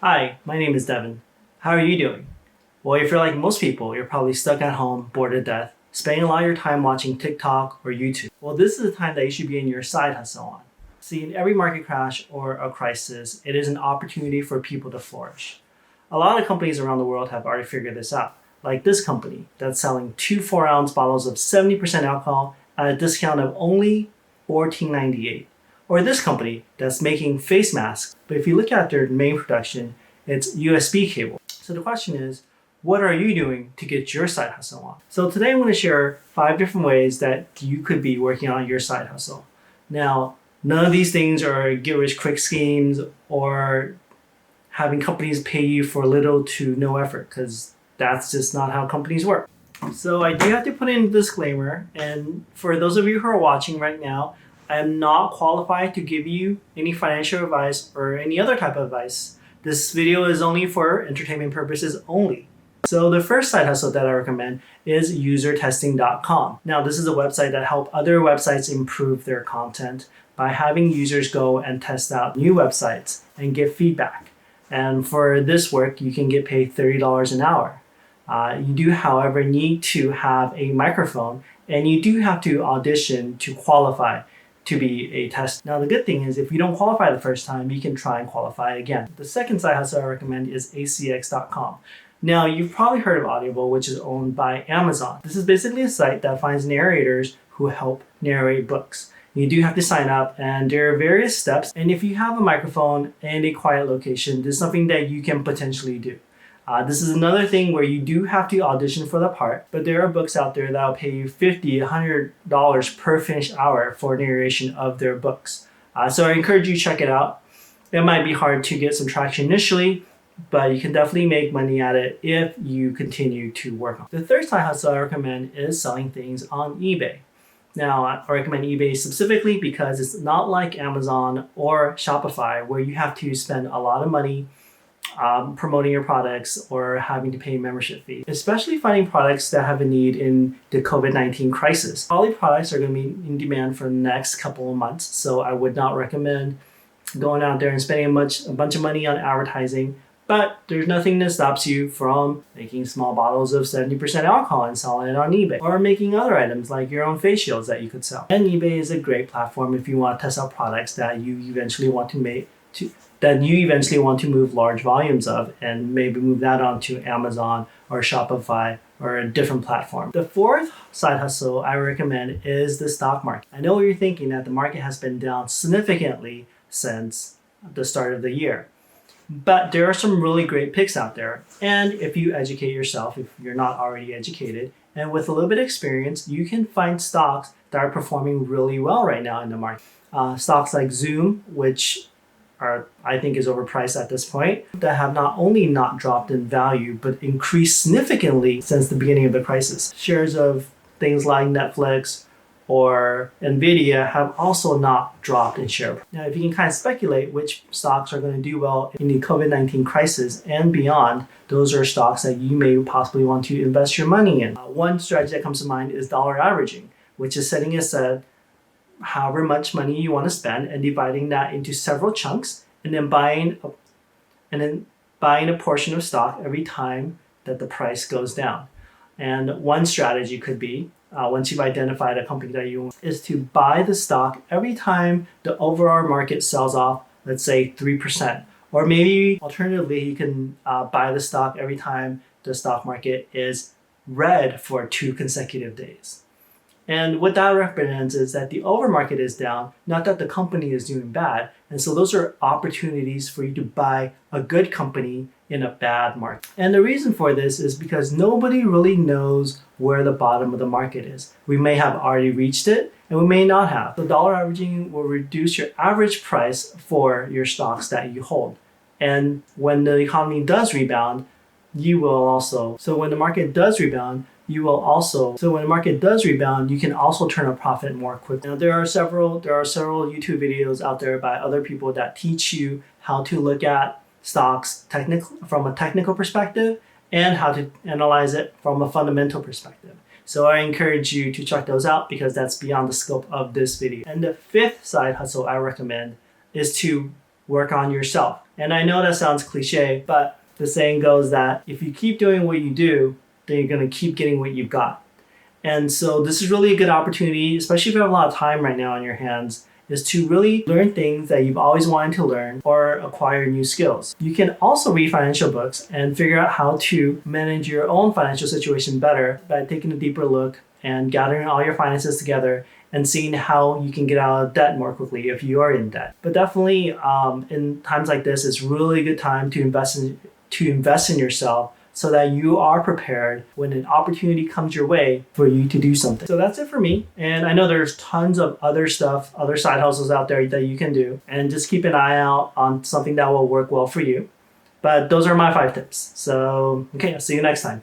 Hi, my name is Devin. How are you doing? Well, if you're like most people, you're probably stuck at home, bored to death, spending a lot of your time watching TikTok or YouTube. Well, this is the time that you should be in your side hustle on. See, in every market crash or a crisis, it is an opportunity for people to flourish. A lot of companies around the world have already figured this out, like this company that's selling two 4-ounce bottles of 70% alcohol at a discount of only $14.98. Or this company that's making face masks, but if you look at their main production, it's USB cable. So the question is, what are you doing to get your side hustle on? So today I'm going to share 5 different ways that you could be working on your side hustle. Now, none of these things are get rich quick schemes or having companies pay you for little to no effort, because that's just not how companies work. So I do have to put in a disclaimer, and for those of you who are watching right now, I am not qualified to give you any financial advice or any other type of advice. This video is only for entertainment purposes only. So the first side hustle that I recommend is usertesting.com. Now, this is a website that helps other websites improve their content by having users go and test out new websites and give feedback. And for this work, you can get paid $30 an hour. You do, however, need to have a microphone, and you do have to audition to qualify to be a tester. Now, the good thing is if you don't qualify the first time, you can try and qualify again. The second side hustle I recommend is acx.com. Now, you've probably heard of Audible, which is owned by Amazon. This is basically a site that finds narrators who help narrate books. You do have to sign up, and there are various steps. And if you have a microphone and a quiet location, this is something that you can potentially do. This is another thing where you do have to audition for the part, but there are books out there that will pay you $50, $100 per finished hour for narration of their books. So I encourage you to check it out. It might be hard to get some traction initially, but you can definitely make money at it if you continue to work on it. The third side hustle I recommend is selling things on eBay. Now, I recommend eBay specifically because it's not like Amazon or Shopify where you have to spend a lot of money promoting your products or having to pay membership fee, especially finding products that have a need in the COVID-19 crisis. All these products are going to be in demand for the next couple of months, so I would not recommend going out there and spending a bunch of money on advertising. But there's nothing that stops you from making small bottles of 70% alcohol and selling it on eBay, or making other items like your own face shields that you could sell. And eBay is a great platform if you want to test out products that you eventually want to move large volumes of, and maybe move that onto Amazon or Shopify or a different platform. The fourth side hustle I recommend is the stock market. I know what you're thinking, that the market has been down significantly since the start of the year. But there are some really great picks out there. And if you educate yourself, if you're not already educated, and with a little bit of experience, you can find stocks that are performing really well right now in the market. Stocks like Zoom, which I think is overpriced at this point, that have not only not dropped in value, but increased significantly since the beginning of the crisis. Shares of things like Netflix or Nvidia have also not dropped in share. Now, if you can kind of speculate which stocks are going to do well in the COVID-19 crisis and beyond, those are stocks that you may possibly want to invest your money in. One strategy that comes to mind is dollar averaging, which is setting aside however much money you want to spend and dividing that into several chunks, and then buying a portion of stock every time that the price goes down. And one strategy could be, once you've identified a company that you want, is to buy the stock every time the overall market sells off, let's say 3%. Or maybe alternatively, you can buy the stock every time the stock market is red for 2 consecutive days. And what that represents is that the overmarket is down, not that the company is doing bad. And so those are opportunities for you to buy a good company in a bad market. And the reason for this is because nobody really knows where the bottom of the market is. We may have already reached it, and we may not have. So dollar averaging will reduce your average price for your stocks that you hold. And when the economy does rebound, you will also. So when the market does rebound, you can also turn a profit more quickly. Now, there are several YouTube videos out there by other people that teach you how to look at stocks from a technical perspective and how to analyze it from a fundamental perspective. So I encourage you to check those out because that's beyond the scope of this video. And the fifth side hustle I recommend is to work on yourself. And I know that sounds cliche, but the saying goes that if you keep doing what you do, then you're going to keep getting what you've got. And so this is really a good opportunity, especially if you have a lot of time right now on your hands, is to really learn things that you've always wanted to learn or acquire new skills. You can also read financial books and figure out how to manage your own financial situation better by taking a deeper look and gathering all your finances together and seeing how you can get out of debt more quickly if you are in debt. But definitely in times like this, it's really a good time to invest in yourself so that you are prepared when an opportunity comes your way for you to do something. So that's it for me. And I know there's tons of other stuff, other side hustles out there that you can do. And just keep an eye out on something that will work well for you. But those are my 5 tips. So, okay, I'll see you next time.